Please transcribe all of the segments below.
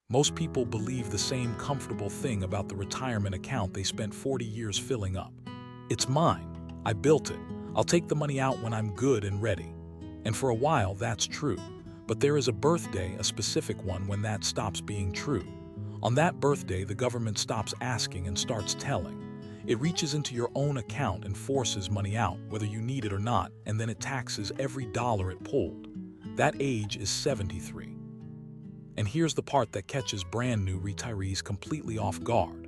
Most people believe the same comfortable thing about the retirement account they spent 40 years filling up. It's mine. I built it. I'll take the money out when I'm good and ready. And for a while, that's true. But there is a birthday, a specific one, when that stops being true. On that birthday, the government stops asking and starts telling. It reaches into your own account and forces money out, whether you need it or not, and then it taxes every dollar it pulled. That age is 73. And here's the part that catches brand new retirees completely off guard.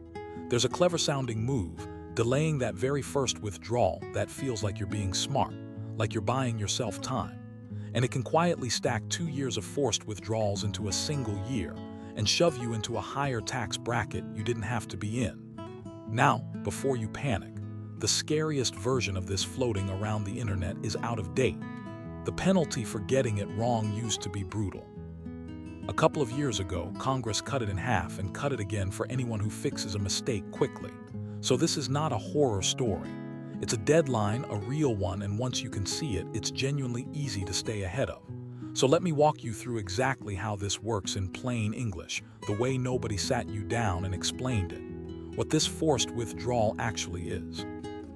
There's a clever-sounding move, delaying that very first withdrawal that feels like you're being smart, like you're buying yourself time. And it can quietly stack 2 years of forced withdrawals into a single year and shove you into a higher tax bracket you didn't have to be in. Now, before you panic, the scariest version of this floating around the internet is out of date. The penalty for getting it wrong used to be brutal. A couple of years ago, Congress cut it in half and cut it again for anyone who fixes a mistake quickly. So this is not a horror story. It's a deadline, a real one, and once you can see it, it's genuinely easy to stay ahead of. So let me walk you through exactly how this works in plain English, the way nobody sat you down and explained it. What this forced withdrawal actually is.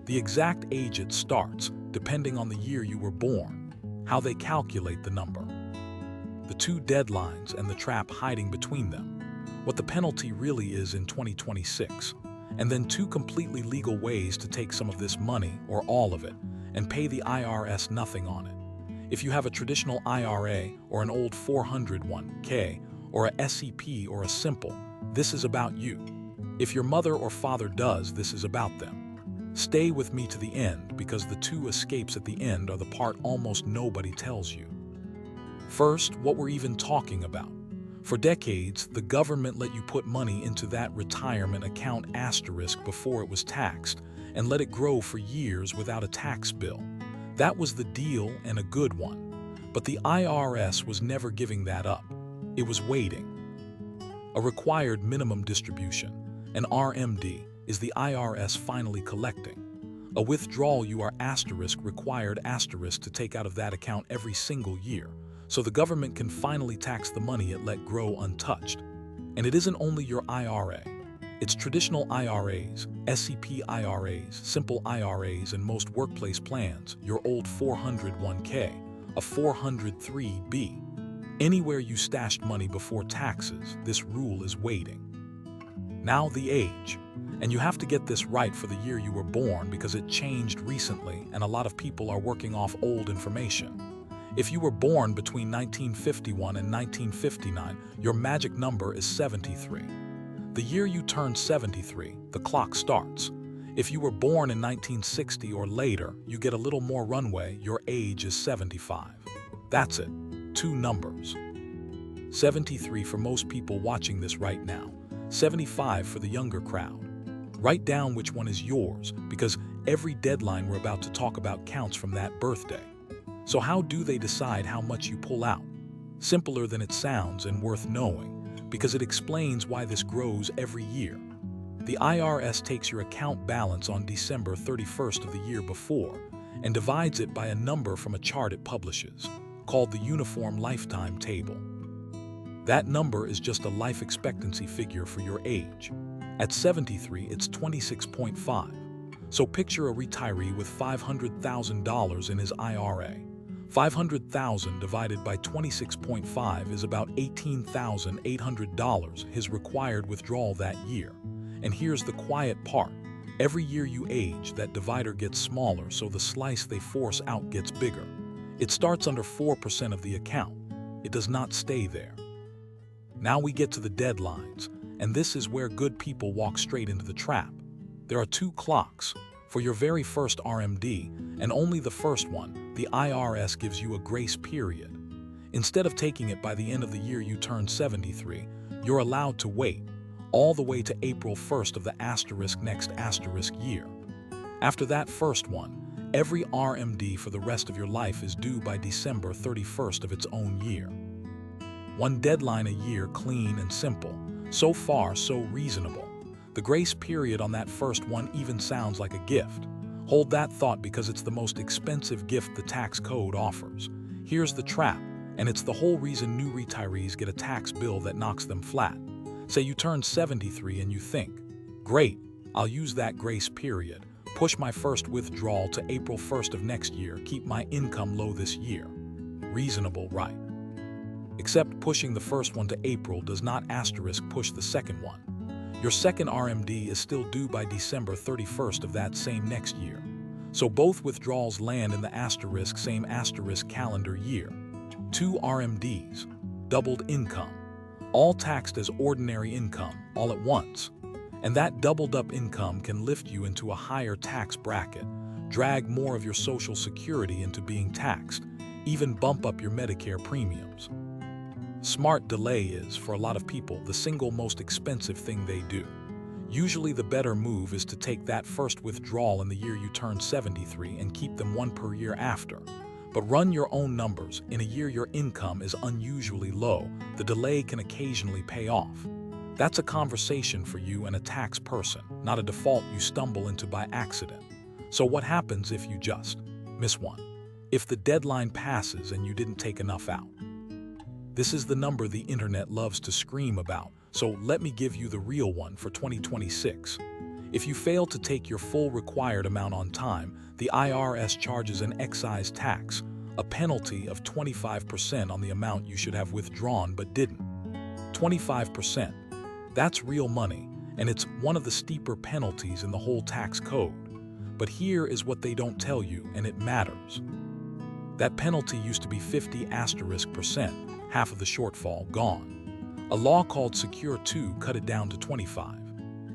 The exact age it starts, depending on the year you were born, how they calculate the number, the two deadlines and the trap hiding between them, what the penalty really is in 2026, and then two completely legal ways to take some of this money, or all of it, and pay the IRS nothing on it. If you have a traditional IRA or an old 401k or a SEP or a simple, this is about you. If your mother or father does, this is about them. Stay with me to the end because the two escapes at the end are the part almost nobody tells you. First, what we're even talking about. For decades, the government let you put money into that retirement account asterisk before it was taxed and let it grow for years without a tax bill. That was the deal, and a good one. But the IRS was never giving that up. It was waiting. A required minimum distribution, an RMD, is the IRS finally collecting. A withdrawal you are required to take out of that account every single year, so the government can finally tax the money it let grow untouched. And it isn't only your IRA. It's traditional IRAs, SEP IRAs, simple IRAs, and most workplace plans, your old 401k, a 403b. Anywhere you stashed money before taxes, this rule is waiting. Now the age. And you have to get this right for the year you were born because it changed recently and a lot of people are working off old information. If you were born between 1951 and 1959, your magic number is 73. The year you turn 73, the clock starts. If you were born in 1960 or later, you get a little more runway, your age is 75. That's it. 2 numbers. 73 for most people watching this right now. 75 for the younger crowd. Write down which one is yours, because every deadline we're about to talk about counts from that birthday. So how do they decide how much you pull out? Simpler than it sounds and worth knowing, because it explains why this grows every year. The IRS takes your account balance on December 31st of the year before and divides it by a number from a chart it publishes, called the Uniform Lifetime Table. That number is just a life expectancy figure for your age. At 73, it's 26.5. So picture a retiree with $500,000 in his IRA. 500,000 divided by 26.5 is about $18,800, his required withdrawal that year. And here's the quiet part. Every year you age, that divider gets smaller, so the slice they force out gets bigger. It starts under 4% of the account. It does not stay there. Now we get to the deadlines, and this is where good people walk straight into the trap. There are 2 clocks. For your very first RMD, and only the first one, the IRS gives you a grace period. Instead of taking it by the end of the year you turn 73, you're allowed to wait, all the way to April 1st of the next year. After that first one, every RMD for the rest of your life is due by December 31st of its own year. One deadline a year, clean and simple. So far, so reasonable. The grace period on that first one even sounds like a gift. Hold that thought because it's the most expensive gift the tax code offers. Here's the trap, and it's the whole reason new retirees get a tax bill that knocks them flat. Say you turn 73 and you think, great, I'll use that grace period, push my first withdrawal to April 1st of next year, keep my income low this year. Reasonable, right? Except pushing the first one to April does not asterisk push the second one. Your second RMD is still due by December 31st of that same next year. So both withdrawals land in the asterisk same asterisk calendar year. 2 RMDs, doubled income, all taxed as ordinary income all at once. And that doubled up income can lift you into a higher tax bracket, drag more of your Social Security into being taxed, even bump up your Medicare premiums. Smart delay is, for a lot of people, the single most expensive thing they do. Usually the better move is to take that first withdrawal in the year you turn 73 and keep them one per year after. But run your own numbers. In a year your income is unusually low, the delay can occasionally pay off. That's a conversation for you and a tax person, not a default you stumble into by accident. So what happens if you just miss one? If the deadline passes and you didn't take enough out? This is the number the internet loves to scream about, so let me give you the real one for 2026. If you fail to take your full required amount on time, the IRS charges an excise tax, a penalty of 25% on the amount you should have withdrawn but didn't. 25%. That's real money, and it's one of the steeper penalties in the whole tax code. But here is what they don't tell you, and it matters. That penalty used to be 50%, half of the shortfall gone. A law called Secure 2 cut it down to 25.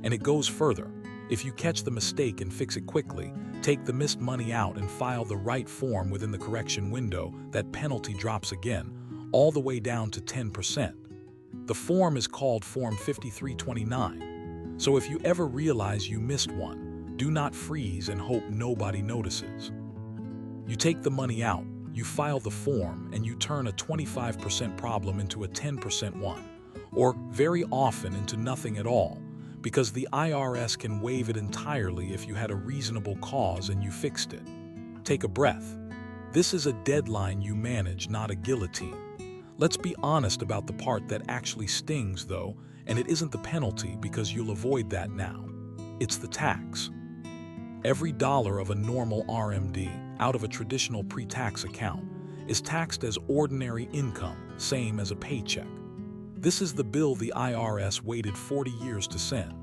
And it goes further. If you catch the mistake and fix it quickly, take the missed money out and file the right form within the correction window, that penalty drops again, all the way down to 10%. The form is called Form 5329. So if you ever realize you missed one, do not freeze and hope nobody notices. You take the money out, you file the form, and you turn a 25% problem into a 10% one, or very often into nothing at all, because the IRS can waive it entirely if you had a reasonable cause and you fixed it. Take a breath. This is a deadline you manage, not a guillotine. Let's be honest about the part that actually stings, though, and it isn't the penalty, because you'll avoid that now. It's the tax. Every dollar of a normal RMD out of a traditional pre-tax account is taxed as ordinary income, same as a paycheck. This is the bill the IRS waited 40 years to send.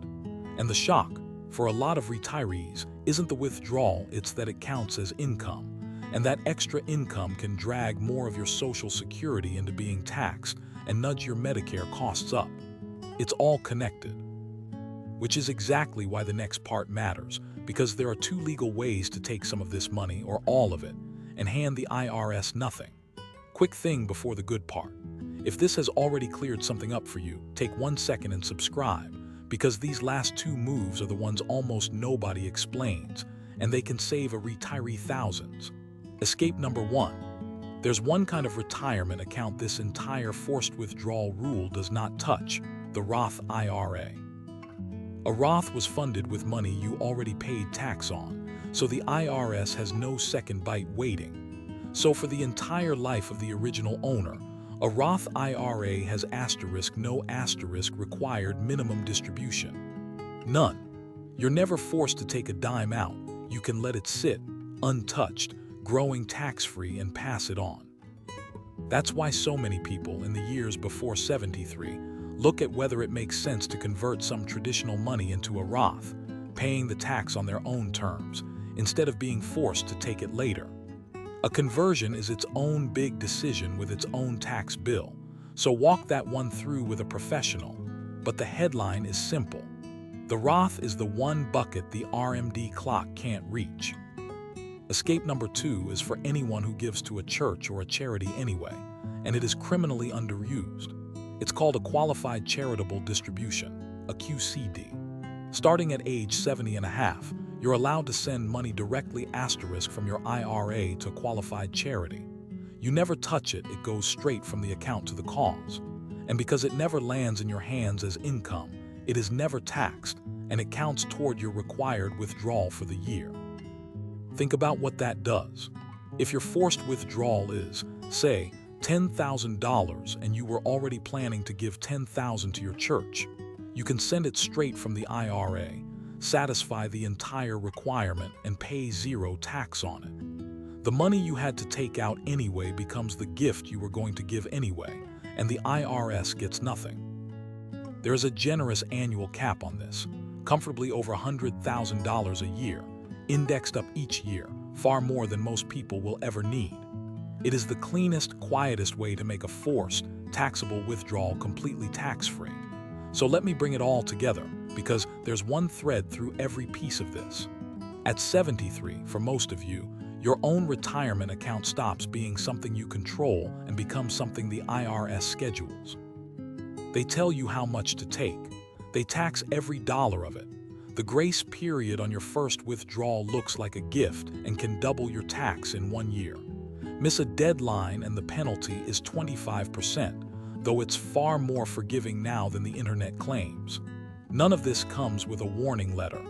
And the shock, for a lot of retirees, isn't the withdrawal, it's that it counts as income. And that extra income can drag more of your Social Security into being taxed and nudge your Medicare costs up. It's all connected. Which is exactly why the next part matters, because there are 2 legal ways to take some of this money, or all of it, and hand the IRS nothing. Quick thing before the good part. If this has already cleared something up for you, take 1 second and subscribe, because these last 2 moves are the ones almost nobody explains, and they can save a retiree thousands. Escape number 1. There's one kind of retirement account this entire forced withdrawal rule does not touch: the Roth IRA. A Roth was funded with money you already paid tax on, so the IRS has no second bite waiting. So for the entire life of the original owner, a Roth IRA has no required minimum distribution. None. You're never forced to take a dime out. You can let it sit, untouched, growing tax-free, and pass it on. That's why so many people in the years before 73 look at whether it makes sense to convert some traditional money into a Roth, paying the tax on their own terms, instead of being forced to take it later. A conversion is its own big decision with its own tax bill, so walk that one through with a professional. But the headline is simple. The Roth is the one bucket the RMD clock can't reach. Escape number 2 is for anyone who gives to a church or a charity anyway, and it is criminally underused. It's called a Qualified Charitable Distribution, a QCD. Starting at age 70 and a half, you're allowed to send money directly from your IRA to a qualified charity. You never touch it, it goes straight from the account to the cause. And because it never lands in your hands as income, it is never taxed, and it counts toward your required withdrawal for the year. Think about what that does. If your forced withdrawal is, say, $10,000 and you were already planning to give $10,000 to your church. You can send it straight from the IRA, satisfy the entire requirement, and pay zero tax on it. The money you had to take out anyway becomes the gift you were going to give anyway, and the IRS gets nothing. There is a generous annual cap on this, comfortably over $100,000 a year, indexed up each year, far more than most people will ever need. It is the cleanest, quietest way to make a forced, taxable withdrawal completely tax-free. So let me bring it all together, because there's one thread through every piece of this. At 73, for most of you, your own retirement account stops being something you control and becomes something the IRS schedules. They tell you how much to take. They tax every dollar of it. The grace period on your first withdrawal looks like a gift and can double your tax in 1 year. Miss a deadline and the penalty is 25%, though it's far more forgiving now than the internet claims. None of this comes with a warning letter.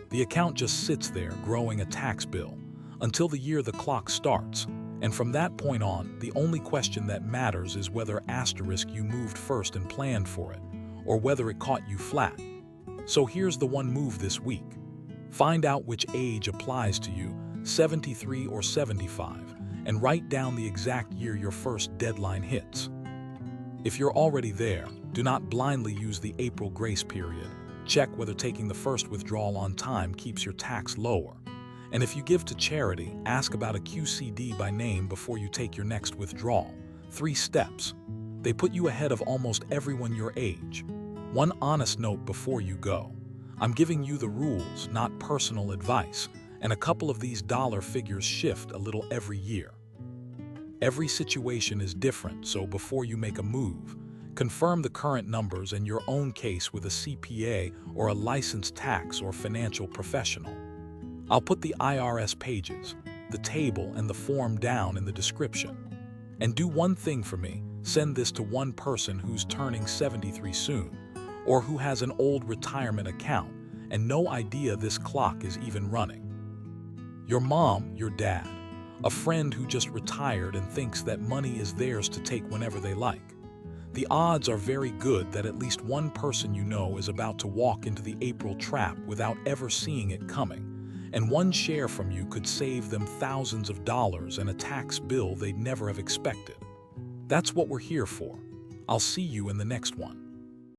The account just sits there growing a tax bill until the year the clock starts, and from that point on, the only question that matters is whether * you moved first and planned for it, or whether it caught you flat. So here's the one move this week. Find out which age applies to you, 73 or 75, and write down the exact year your first deadline hits. If you're already there, do not blindly use the April grace period. Check whether taking the first withdrawal on time keeps your tax lower. And if you give to charity, ask about a QCD by name before you take your next withdrawal. 3 steps. They put you ahead of almost everyone your age. One honest note before you go. I'm giving you the rules, not personal advice, and a couple of these dollar figures shift a little every year. Every situation is different, so before you make a move, confirm the current numbers and your own case with a CPA or a licensed tax or financial professional. I'll put the IRS pages, the table, and the form down in the description. And do one thing for me, send this to one person who's turning 73 soon, or who has an old retirement account and no idea this clock is even running. Your mom, your dad, a friend who just retired and thinks that money is theirs to take whenever they like. The odds are very good that at least one person you know is about to walk into the April trap without ever seeing it coming, and one share from you could save them thousands of dollars and a tax bill they'd never have expected. That's what we're here for. I'll see you in the next one.